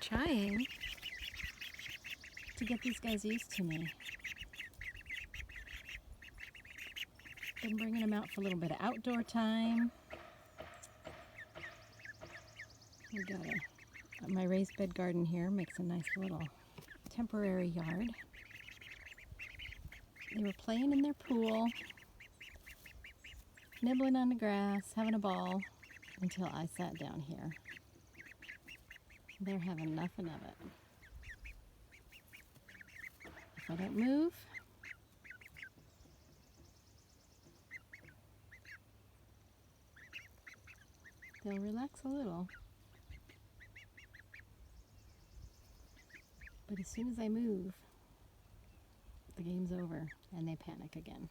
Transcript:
trying to get these guys used to me. Been bringing them out for a little bit of outdoor time. My raised bed garden here makes a nice little temporary yard. They were playing in their pool, nibbling on the grass, having a ball, until I sat down here. They're having nothing of it. If I don't move, they'll relax a little. But as soon as I move, the game's over and they panic again.